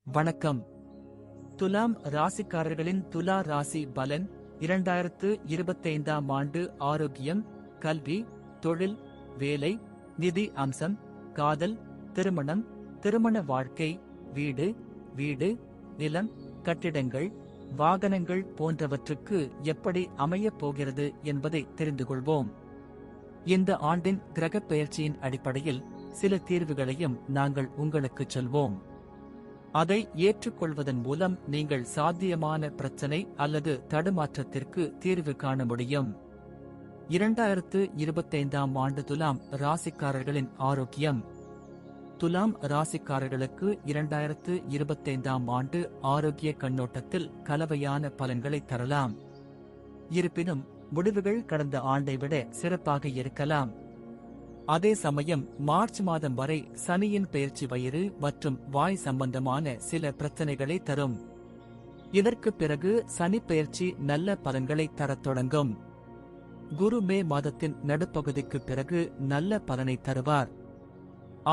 வணக்கம். துலாம் ராசிக்காரர்களின் துலா ராசி பலன் 2025ஆம் ஆண்டு. ஆரோக்கியம், கல்வி, தொழில், வேலை, நிதி அம்சம், காதல், திருமணம், திருமண வாழ்க்கை, வீடு, நிலம், கட்டிடங்கள், வாகனங்கள் போன்றவற்றுக்கு எப்படி அமையப் போகிறது என்பதை தெரிந்து கொள்வோம். இந்த ஆண்டின் கிரகப் பெயர்ச்சியின் அடிப்படையில் சில தீர்வுகளையும் நாங்கள் உங்களுக்குச் சொல்வோம். அதை ஏற்றுக்கொள்வதன் மூலம் நீங்கள் சாத்தியமான பிரச்சனை அல்லது தடுமாற்றத்திற்கு தீர்வு காண முடியும். 2025ஆம் ஆண்டு துலாம் ராசிக்காரர்களின் ஆரோக்கியம். துலாம் ராசிக்காரர்களுக்கு 2025ஆம் ஆண்டு ஆரோக்கிய கண்ணோட்டத்தில் கலவையான பலன்களை தரலாம். இருப்பினும் முடிவுகள் கடந்த ஆண்டை விட சிறப்பாக இருக்கலாம். அதே சமயம் மார்ச் மாதம் வரை சனியின் பெயர்ச்சி வயிறு மற்றும் வாய் சம்பந்தமான சில பிரச்சனைகளை தரும். இதற்கு பிறகு சனி பெயர்ச்சி நல்ல பலன்களை தரத் தொடங்கும். குரு மே மாதத்தின் நடுப்பகுதிக்கு பிறகு நல்ல பலனை தருவார்.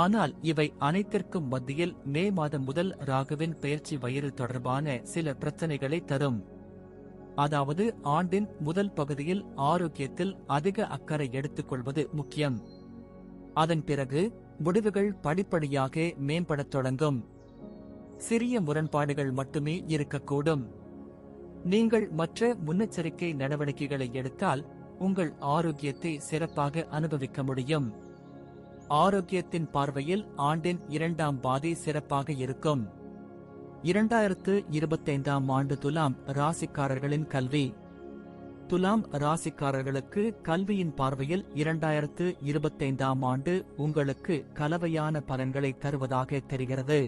ஆனால் இவை அனைத்திற்கும் மத்தியில் மே மாதம் முதல் ராகுவின் பெயர்ச்சி வயிறு தொடர்பான சில பிரச்சனைகளை தரும். அதாவது ஆண்டின் முதல் பகுதியில் ஆரோக்கியத்தில் அதிக அக்கறை எடுத்துக்கொள்வது முக்கியம். அதன் பிறகு முடிவுகள் படிப்படியாக மேம்படத் தொடங்கும். சிறிய முரண்பாடுகள் மட்டுமே இருக்கக்கூடும். நீங்கள் மற்ற முன்னெச்சரிக்கை நடவடிக்கைகளை எடுத்தால் உங்கள் ஆரோக்கியத்தை சிறப்பாக அனுபவிக்க முடியும். ஆரோக்கியத்தின் பார்வையில் ஆண்டின் இரண்டாம் பாதி சிறப்பாக இருக்கும். 2025ஆம் ஆண்டு துலாம் ராசிக்காரர்களின் கல்வி. துலாம் ராசிக்காரர்களுக்கு கல்வியின் பார்வையில் 2025ஆம் ஆண்டு உங்களுக்கு கலவையான பலன்களை தருவதாக தெரிகிறது.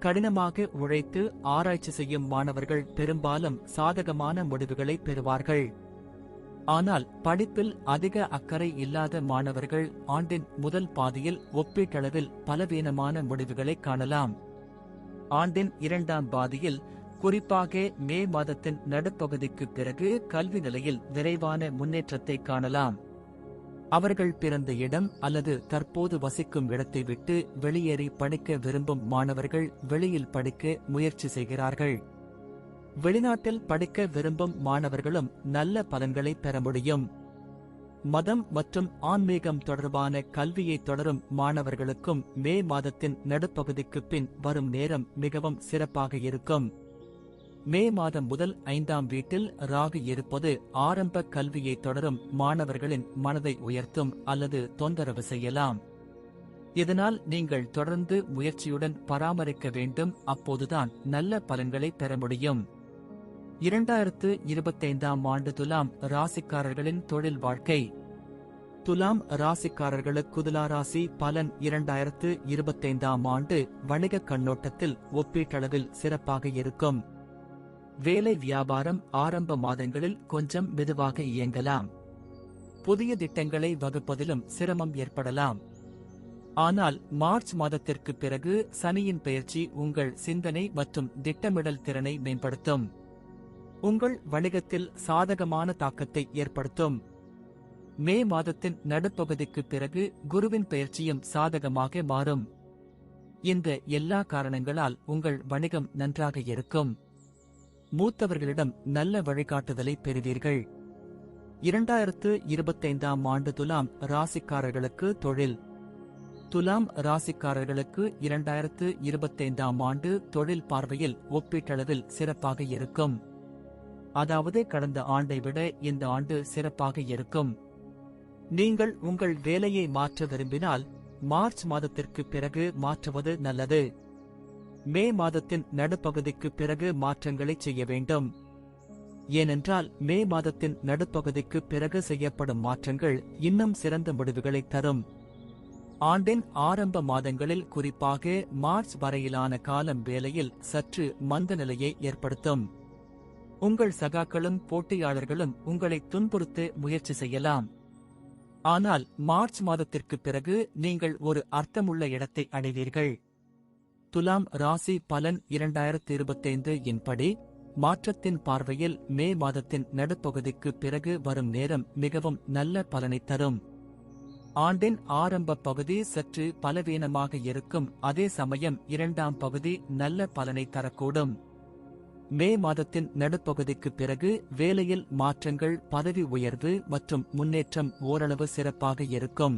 கடினமாக உழைத்து ஆராய்ச்சி செய்யும் மாணவர்கள் பெரும்பாலும் சாதகமான முடிவுகளை பெறுவார்கள். ஆனால் படிப்பில் அதிக அக்கறை இல்லாத மாணவர்கள் ஆண்டின் முதல் பாதியில் ஒப்பீட்டளவில் பலவீனமான முடிவுகளை காணலாம். ஆண்டின் இரண்டாம் பாதியில், குறிப்பாக மே மாதத்தின் நடுப்பகுதிக்கு பிறகு கல்வி நிலையில் விரைவான முன்னேற்றத்தை காணலாம். அவர்கள் பிறந்த இடம் அல்லது தற்போது வசிக்கும் இடத்தை விட்டு வெளியேறி படிக்க விரும்பும் மாணவர்கள் வெளியில் படிக்க முயற்சி செய்கிறார்கள். வெளிநாட்டில் படிக்க விரும்பும் மாணவர்களும் நல்ல பலன்களை பெற முடியும். மதம் மற்றும் ஆன்மீகம் தொடர்பான கல்வியை தொடரும் மாணவர்களுக்கும் மே மாதத்தின் நடுப்பகுதிக்கு பின் வரும் நேரம் மிகவும் சிறப்பாக இருக்கும். மே மாதம் முதல் 5ஆம் வீட்டில் ராகு இருப்பது ஆரம்ப கல்வியை தொடரும் மாணவர்களின் மனதை உயர்த்தும் அல்லது தொந்தரவு செய்யலாம். இதனால் நீங்கள் தொடர்ந்து முயற்சியுடன் பராமரிக்க வேண்டும். அப்போதுதான் நல்ல பலன்களை பெற முடியும். 2025ஆம் ஆண்டு துலாம் ராசிக்காரர்களின் தொழில் வாழ்க்கை. துலாம் ராசிக்காரர்களுக்கு துலா ராசி பலன் 2025ஆம் ஆண்டு வணிக கண்ணோட்டத்தில் ஒப்பீட்டளவில் சிறப்பாக இருக்கும். வேலை வியாபாரம் ஆரம்ப மாதங்களில் கொஞ்சம் மெதுவாக இயங்கலாம். புதிய திட்டங்களை வகுப்பதிலும் சிரமம் ஏற்படலாம். ஆனால் மார்ச் மாதத்திற்கு பிறகு சனியின் பெயர்ச்சி உங்கள் சிந்தனை மற்றும் திட்டமிடல் திறனை மேம்படுத்தும். உங்கள் வணிகத்தில் சாதகமான தாக்கத்தை ஏற்படுத்தும். மே மாதத்தின் நடுப்பகுதிக்கு பிறகு குருவின் பெயர்ச்சியும் சாதகமாக மாறும். இந்த எல்லா காரணங்களால் உங்கள் வணிகம் நன்றாக இருக்கும். மூத்தவர்களிடம் நல்ல வழிகாட்டுதலை பெறுவீர்கள். 2025ஆம் ஆண்டு துலாம் ராசிக்காரர்களுக்கு தொழில். துலாம் ராசிக்காரர்களுக்கு 2025ஆம் ஆண்டு தொழில் பார்வையில் ஒப்பீட்டளவில் சிறப்பாக இருக்கும். அதாவது கடந்த ஆண்டை விட இந்த ஆண்டு சிறப்பாக இருக்கும். நீங்கள் உங்கள் வேலையை மாற்ற விரும்பினால் மார்ச் மாதத்திற்கு பிறகு மாற்றுவது நல்லது. மே மாதத்தின் நடுப்பகுதிக்கு பிறகு மாற்றங்களை செய்ய வேண்டும். ஏனென்றால் மே மாதத்தின் நடுப்பகுதிக்கு பிறகு செய்யப்படும் மாற்றங்கள் இன்னும் சிறந்த முடிவுகளை தரும். ஆண்டின் ஆரம்ப மாதங்களில், குறிப்பாக மார்ச் வரையிலான காலம் வேலையில் சற்று மந்த நிலையை ஏற்படுத்தும். உங்கள் சகாக்களும் போட்டியாளர்களும் உங்களை துன்புறுத்த முயற்சி செய்யலாம். ஆனால் மார்ச் மாதத்திற்கு பிறகு நீங்கள் ஒரு அர்த்தமுள்ள இடத்தை அடைவீர்கள். துலாம் ராசி பலன் 2025 இன்படி மாற்றத்தின் பார்வையில் மே மாதத்தின் நடுப்பகுதிக்கு பிறகு வரும் நேரம் மிகவும் நல்ல பலனை தரும். ஆண்டின் ஆரம்ப பகுதி சற்று பலவீனமாக இருக்கும், அதே சமயம் இரண்டாம் பகுதி நல்ல பலனை தரக்கூடும். மே மாதத்தின் நடுப்பகுதிக்கு பிறகு வேலையில் மாற்றங்கள், பதவி உயர்வு மற்றும் முன்னேற்றம் ஓரளவு சிறப்பாக இருக்கும்.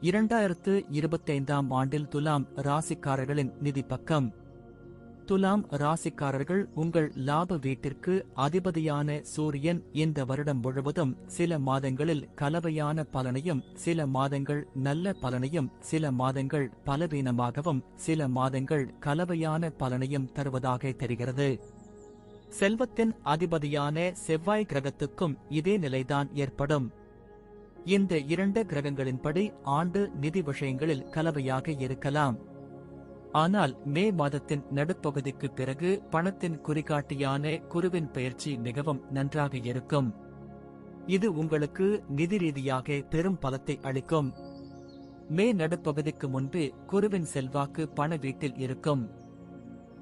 2025ஆம் ஆண்டில் துலாம் ராசிக்காரர்களின் நிதி பக்கம். துலாம் ராசிக்காரர்கள், உங்கள் லாப வீட்டிற்கு அதிபதியான சூரியன் இந்த வருடம் முழுவதும் சில மாதங்களில் கலவையான பலனையும், சில மாதங்கள் நல்ல பலனையும், சில மாதங்கள் பலவீனமாகவும், சில மாதங்கள் கலவையான பலனையும் தருவதாக தெரிகிறது. செல்வத்தின் அதிபதியான செவ்வாய் கிரகத்துக்கும் இதே நிலைதான் ஏற்படும். இந்த இரண்டு கிரகங்களின்படி ஆண்டு நிதி விஷயங்களில் கலவையாக இருக்கலாம். ஆனால் மே மாதத்தின் நடுப்பகுதிக்கு பிறகு பணத்தின் குறிகாட்டியான குருவின் பெயர்ச்சி மிகவும் நன்றாக இருக்கும். இது உங்களுக்கு நிதி ரீதியாக பெரும் பலத்தை அளிக்கும். மே நடுப்பகுதிக்கு முன்பு குருவின் செல்வாக்கு பண வீட்டில் இருக்கும்.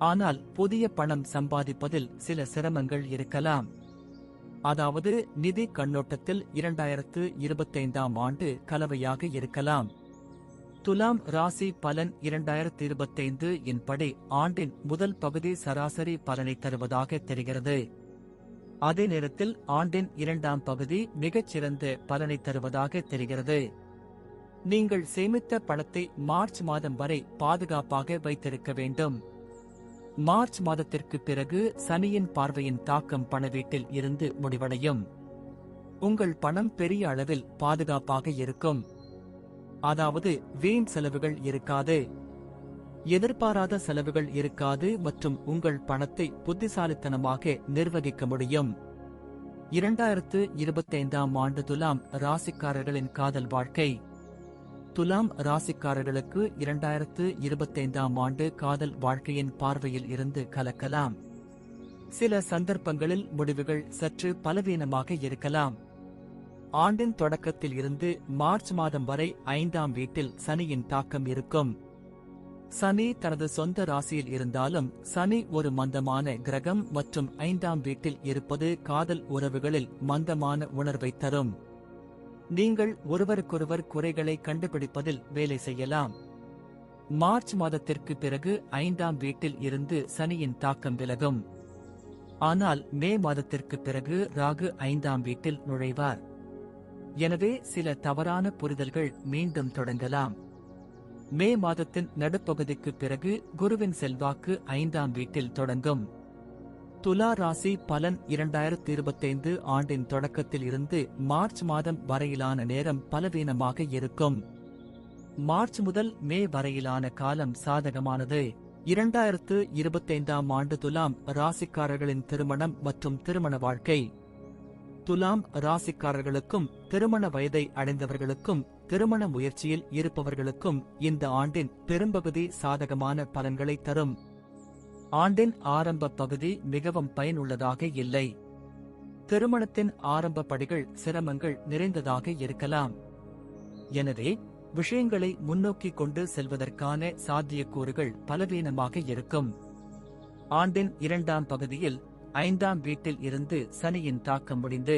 ஆனால் புதிய பணம் சம்பாதிப்பதில் சில சிரமங்கள் இருக்கலாம். அதாவது நிதி கண்ணோட்டத்தில் 2025ஆம் ஆண்டு கலவையாக இருக்கலாம். துலாம் ராசி பலன் 2025 இன்படி ஆண்டின் முதல் பகுதி சராசரி பலனை தருவதாக தெரிகிறது. அதே நேரத்தில் ஆண்டின் இரண்டாம் பகுதி மிகச்சிறந்த பலனை தருவதாக தெரிகிறது. நீங்கள் சேமித்த பணத்தை மார்ச் மாதம் வரை பாதுகாப்பாக வைத்திருக்க வேண்டும். மார்ச் மாதத்திற்கு பிறகு சனியின் பார்வையின் தாக்கம் பணவீட்டில் இருந்து முடிவடையும். உங்கள் பணம் பெரிய அளவில் பாதுகாப்பாக இருக்கும். அதாவது வீண் செலவுகள் இருக்காது, எதிர்பாராத செலவுகள் இருக்காது மற்றும் உங்கள் பணத்தை புத்திசாலித்தனமாக நிர்வகிக்க முடியும். 2025ஆம் ஆண்டு துலாம் ராசிக்காரர்களின் காதல் வாழ்க்கை. துலாம் ராசிக்காரர்களுக்கு 2025ஆம் ஆண்டு காதல் வாழ்க்கையின் பார்வையில் இருந்து கலக்கலாம். சில சந்தர்ப்பங்களில் முடிவுகள் சற்று பலவீனமாக இருக்கலாம். ஆண்டின் தொடக்கத்தில் இருந்து மார்ச் மாதம் வரை 5ஆம் வீட்டில் சனியின் தாக்கம் இருக்கும். சனி தனது சொந்த ராசியில் இருந்தாலும் சனி ஒரு மந்தமான கிரகம் மற்றும் 5ஆம் வீட்டில் இருப்பது காதல் உறவுகளில் மந்தமான உணர்வை தரும். நீங்கள் ஒருவருக்கொருவர் குறைகளை கண்டுபிடிப்பதில் வேலை செய்யலாம். மார்ச் மாதத்திற்கு பிறகு 5ஆம் வீட்டில் இருந்து சனியின் தாக்கம் விலகும். ஆனால் மே மாதத்திற்கு பிறகு ராகு 5ஆம் வீட்டில் நுழைவார். எனவே சில தவறான புரிதல்கள் மீண்டும் தொடங்கலாம். மே மாதத்தின் நடுப்பகுதிக்கு பிறகு குருவின் செல்வாக்கு 5ஆம் வீட்டில் தொடங்கும். துலா ராசி பலன் 2025 ஆண்டின் தொடக்கத்தில் இருந்து மார்ச் மாதம் வரையிலான நேரம் பலவீனமாக இருக்கும். மார்ச் முதல் மே வரையிலான காலம் சாதகமானது. 2025ஆம் ஆண்டு துலாம் ராசிக்காரர்களின் திருமணம் மற்றும் திருமண வாழ்க்கை. துலாம் ராசிக்காரர்களுக்கும் திருமண வயதை அடைந்தவர்களுக்கும் திருமண முயற்சியில் இருப்பவர்களுக்கும் இந்த ஆண்டின் பெரும்பகுதி சாதகமான பலன்களை தரும். ஆண்டின் ஆரம்ப பகுதி மிகவும் பயனுள்ளதாக இல்லை. திருமணத்தின் ஆரம்ப படிகள் சிரமங்கள் நிறைந்ததாக இருக்கலாம். எனவே விஷயங்களை முன்னோக்கி கொண்டு செல்வதற்கான சாத்தியக்கூறுகள் பலவீனமாக இருக்கும். ஆண்டின் இரண்டாம் பகுதியில் 5ஆம் வீட்டில் இருந்து சனியின் தாக்கம் முடிந்து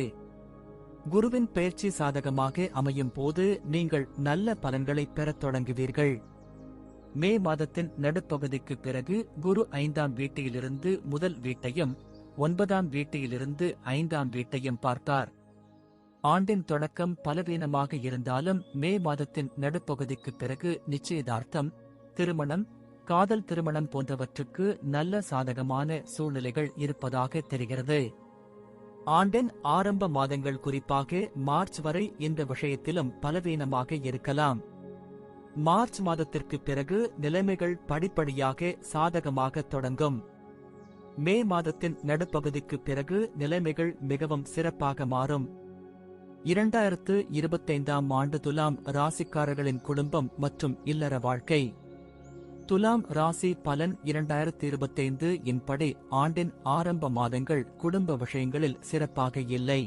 குருவின் பெயர்ச்சி சாதகமாக அமையும் போது நீங்கள் நல்ல பலன்களை பெறத் தொடங்குவீர்கள். மே மாதத்தின் நடுப்பகுதிக்கு பிறகு குரு 5ஆம் வீட்டிலிருந்து முதல் வீட்டையும் 9ஆம் வீட்டிலிருந்து 5ஆம் வீட்டையும் பார்த்தார். ஆண்டின் தொடக்கம் பலவீனமாக இருந்தாலும் மே மாதத்தின் நடுப்பகுதிக்கு பிறகு நிச்சயதார்த்தம், திருமணம், காதல் திருமணம் போன்றவற்றுக்கு நல்ல சாதகமான சூழ்நிலைகள் இருப்பதாக தெரிகிறது. ஆண்டின் ஆரம்ப மாதங்கள் குறிப்பாக மார்ச் வரை இந்த விஷயத்திலும் பலவீனமாக இருக்கலாம். மார்ச் மாதத்திற்கு பிறகு நிலைமைகள் படிப்படியாக சாதகமாக தொடங்கும். மே மாதத்தின் நடுப்பகுதிக்கு பிறகு நிலைமைகள் மிகவும் சிறப்பாக மாறும். 2025ஆம் ஆண்டு துலாம் ராசிக்காரர்களின் குடும்பம் மற்றும் இல்லற வாழ்க்கை. துலாம் ராசி பலன் 2025 இன்படி ஆண்டின் ஆரம்ப மாதங்கள் குடும்ப விஷயங்களில் சிறப்பாக இல்லை.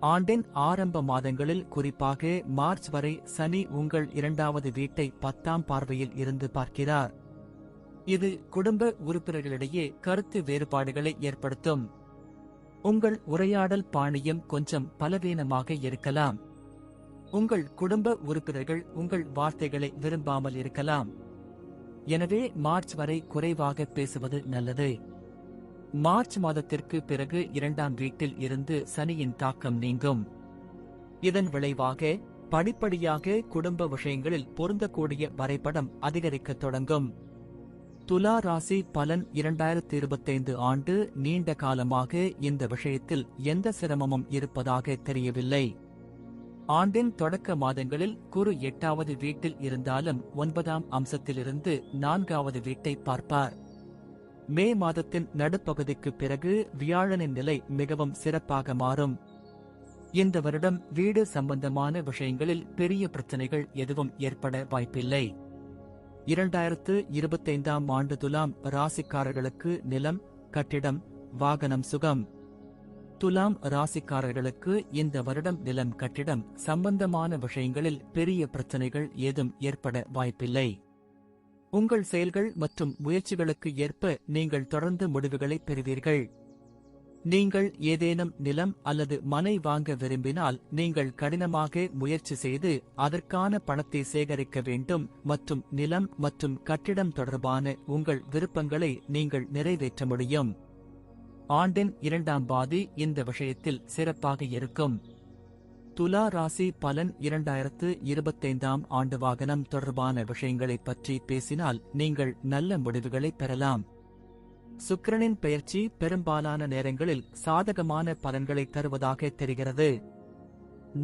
ஆண்டின் ஆரம்ப மாதங்களில் குறிப்பாக மார்ச் வரை சனி உங்கள் 2வது வீட்டை 10ஆம் பார்வையில் இருந்து பார்க்கிறார். இது குடும்ப உறுப்பினர்களிடையே கருத்து வேறுபாடுகளை ஏற்படுத்தும். உங்கள் உரையாடல் பாணியும் கொஞ்சம் பலவீனமாக இருக்கலாம். உங்கள் குடும்ப உறுப்பினர்கள் உங்கள் வார்த்தைகளை விரும்பாமல் இருக்கலாம். எனவே மார்ச் வரை குறைவாக பேசுவது நல்லது. மார்ச் மாதத்திற்கு பிறகு 2ஆம் வீட்டில் இருந்து சனியின் தாக்கம் நீங்கும். இதன் விளைவாக படிப்படியாக குடும்ப விஷயங்களில் பொருந்தக்கூடிய வரைபடம் அதிகரிக்கத் தொடங்கும். துலா ராசி பலன் 2025 ஆண்டு நீண்ட காலமாக இந்த விஷயத்தில் எந்த சிரமமும் இருப்பதாக தெரியவில்லை. ஆண்டின் தொடக்க மாதங்களில் குரு 8வது வீட்டில் இருந்தாலும் 9ஆம் அம்சத்திலிருந்து 4வது வீட்டை பார்ப்பார். மே மாதத்தின் நடுப்பகுதிக்கு பிறகு வியாழனின் நிலை மிகவும் சிறப்பாக மாறும். இந்த வருடம் வீடு சம்பந்தமான விஷயங்களில் பெரிய பிரச்சனைகள் எதுவும் ஏற்பட வாய்ப்பில்லை. 2025ஆம் ஆண்டு துலாம் ராசிக்காரர்களுக்கு நிலம், கட்டிடம், வாகனம் சுகம். துலாம் ராசிக்காரர்களுக்கு இந்த வருடம் நிலம், கட்டிடம் சம்பந்தமான விஷயங்களில் பெரிய பிரச்சனைகள் ஏதும் ஏற்பட வாய்ப்பில்லை. உங்கள் செயல்கள் மற்றும் முயற்சிகளுக்கு ஏற்ப நீங்கள் தொடர்ந்து முடிவுகளை பெறுவீர்கள். நீங்கள் ஏதேனும் நிலம் அல்லது மனை வாங்க விரும்பினால் நீங்கள் கடினமாக முயற்சி செய்து அதற்கான பணத்தை சேகரிக்க வேண்டும் மற்றும் நிலம் மற்றும் கட்டிடம் தொடர்பான உங்கள் விருப்பங்களை நீங்கள் நிறைவேற்ற முடியும். ஆண்டின் 2ஆம் பாதி இந்த விஷயத்தில் சிறப்பாக இருக்கும். துலா ராசி பலன் 2025ஆம் ஆண்டு வாகனம் தொடர்பான விஷயங்களைப் பற்றி பேசினால் நீங்கள் நல்ல முடிவுகளை பெறலாம். சுக்கிரனின் பெயர்ச்சி பெரும்பாலான நேரங்களில் சாதகமான பலன்களை தருவதாக தெரிகிறது.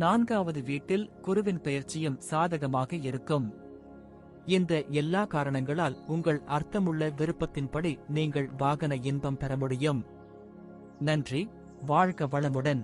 4வது வீட்டில் குருவின் பெயர்ச்சியும் சாதகமாக இருக்கும். இந்த எல்லா காரணங்களால் உங்கள் அர்த்தமுள்ள விருப்பத்தின்படி நீங்கள் வாகன இன்பம் பெற முடியும். நன்றி. வாழ்க வளமுடன்.